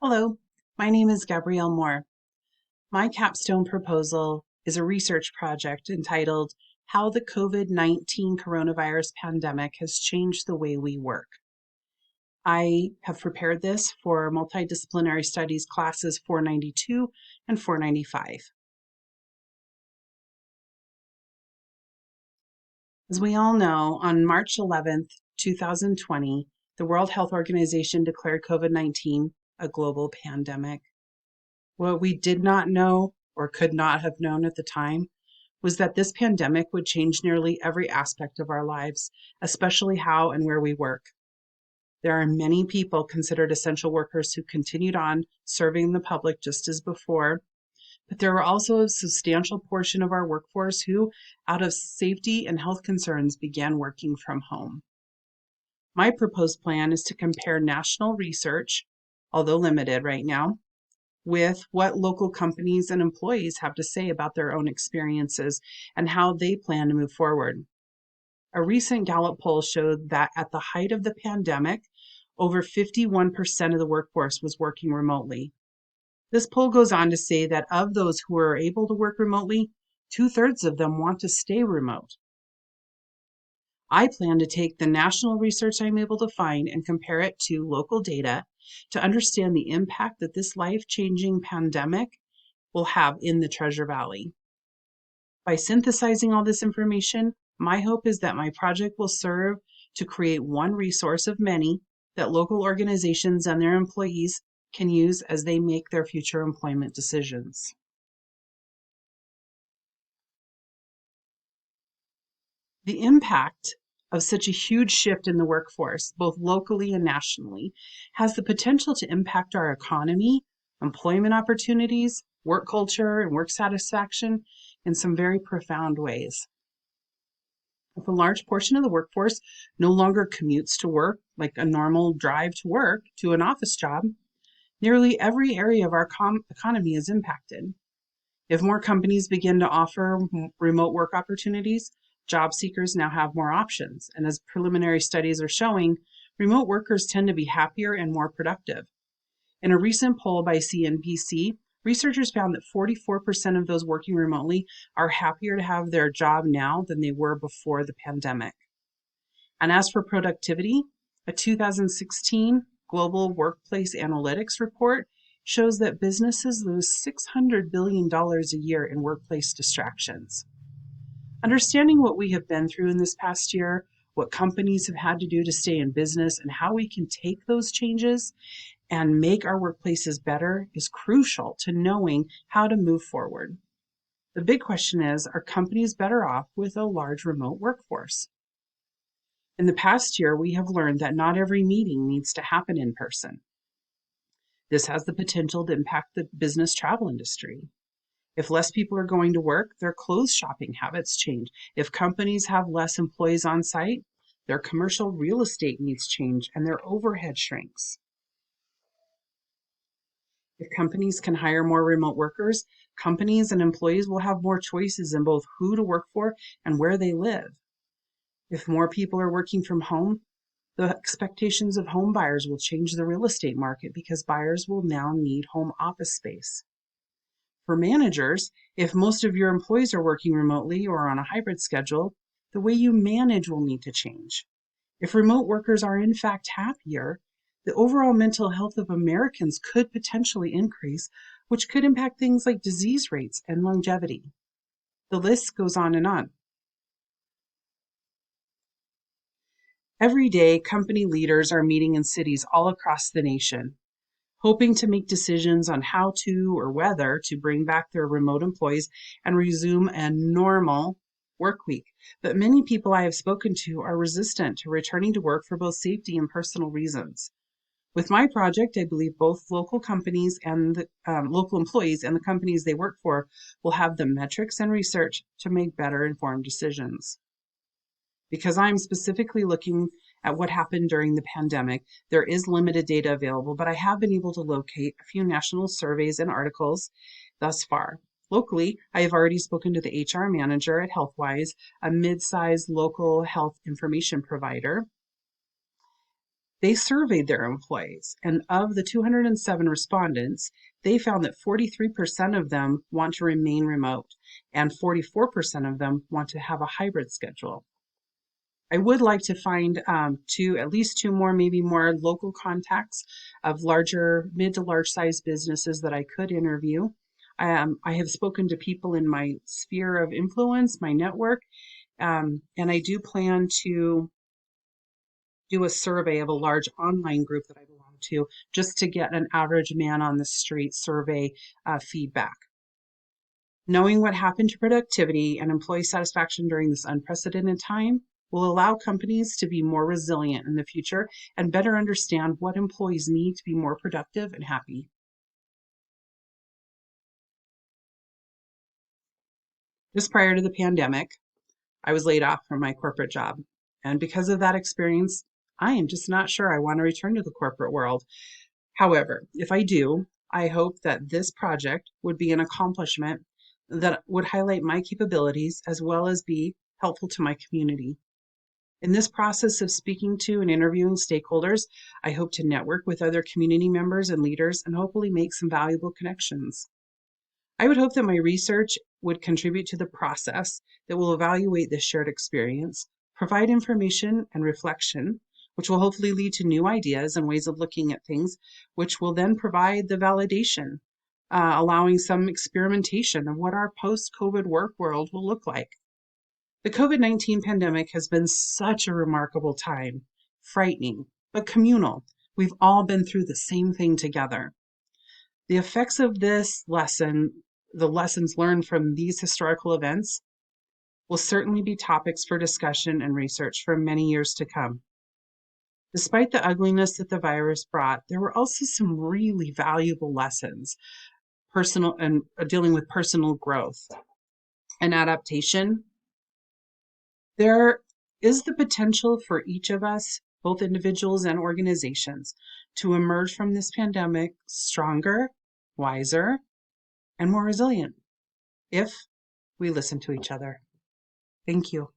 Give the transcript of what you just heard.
Hello, my name is Gabrielle Moore. My capstone proposal is a research project entitled How the COVID-19 Coronavirus Pandemic Has Changed the Way We Work. I have prepared this for multidisciplinary studies classes 492 and 495. As we all know, on March 11th, 2020, the World Health Organization declared COVID-19 a global pandemic. What we did not know or could not have known at the time was that this pandemic would change nearly every aspect of our lives, especially how and where we work. There are many people considered essential workers who continued on serving the public just as before, but there were also a substantial portion of our workforce who, out of safety and health concerns, began working from home. My proposed plan is to compare national research, although limited right now, with what local companies and employees have to say about their own experiences and how they plan to move forward. A recent Gallup poll showed that at the height of the pandemic, over 51% of the workforce was working remotely. This poll goes on to say that of those who are able to work remotely, 2/3 of them want to stay remote. I plan to take the national research I'm able to find and compare it to local data to understand the impact that this life-changing pandemic will have in the Treasure Valley. By synthesizing all this information, my hope is that my project will serve to create one resource of many that local organizations and their employees can use as they make their future employment decisions. The impact of such a huge shift in the workforce, both locally and nationally, has the potential to impact our economy, employment opportunities, work culture, and work satisfaction in some very profound ways. If a large portion of the workforce no longer commutes to work, like a normal drive to work to an office job, nearly every area of our economy is impacted. If more companies begin to offer remote work opportunities, job seekers now have more options. And as preliminary studies are showing, remote workers tend to be happier and more productive. In a recent poll by CNBC, researchers found that 44% of those working remotely are happier to have their job now than they were before the pandemic. And as for productivity, a 2016 Global Workplace Analytics report shows that businesses lose $600 billion a year in workplace distractions. Understanding what we have been through in this past year, what companies have had to do to stay in business, and how we can take those changes and make our workplaces better is crucial to knowing how to move forward. The big question is, are companies better off with a large remote workforce? In the past year, we have learned that not every meeting needs to happen in person. This has the potential to impact the business travel industry. If less people are going to work, their clothes shopping habits change. If companies have less employees on site, their commercial real estate needs change and their overhead shrinks. If companies can hire more remote workers, companies and employees will have more choices in both who to work for and where they live. If more people are working from home, the expectations of home buyers will change the real estate market because buyers will now need home office space. For managers, if most of your employees are working remotely or on a hybrid schedule, the way you manage will need to change. If remote workers are in fact happier, the overall mental health of Americans could potentially increase, which could impact things like disease rates and longevity. The list goes on and on. Every day, company leaders are meeting in cities all across the nation, hoping to make decisions on how to or whether to bring back their remote employees and resume a normal work week. But many people I have spoken to are resistant to returning to work for both safety and personal reasons. With my project, I believe both local companies and the local employees and the companies they work for will have the metrics and research to make better informed decisions. Because I'm specifically looking at what happened during the pandemic, there is limited data available, but I have been able to locate a few national surveys and articles thus far. Locally, I have already spoken to the HR manager at HealthWise, a mid-sized local health information provider. They surveyed their employees, and of the 207 respondents, they found that 43% of them want to remain remote, and 44% of them want to have a hybrid schedule. I would like to find at least two more, maybe more local contacts of mid to large size businesses that I could interview. I have spoken to people in my sphere of influence, my network, and I do plan to do a survey of a large online group that I belong to, just to get an average man on the street survey feedback. Knowing what happened to productivity and employee satisfaction during this unprecedented time will allow companies to be more resilient in the future and better understand what employees need to be more productive and happy. Just prior to the pandemic, I was laid off from my corporate job. And because of that experience, I am just not sure I want to return to the corporate world. However, if I do, I hope that this project would be an accomplishment that would highlight my capabilities as well as be helpful to my community. In this process of speaking to and interviewing stakeholders, I hope to network with other community members and leaders and hopefully make some valuable connections. I would hope that my research would contribute to the process that will evaluate this shared experience, provide information and reflection, which will hopefully lead to new ideas and ways of looking at things, which will then provide the validation, allowing some experimentation of what our post-COVID work world will look like. The COVID-19 pandemic has been such a remarkable time, frightening, but communal. We've all been through the same thing together. The effects of this lesson, the lessons learned from these historical events, will certainly be topics for discussion and research for many years to come. Despite the ugliness that the virus brought, there were also some really valuable lessons, personal and dealing with personal growth and adaptation. There is the potential for each of us, both individuals and organizations, to emerge from this pandemic stronger, wiser, and more resilient if we listen to each other. Thank you.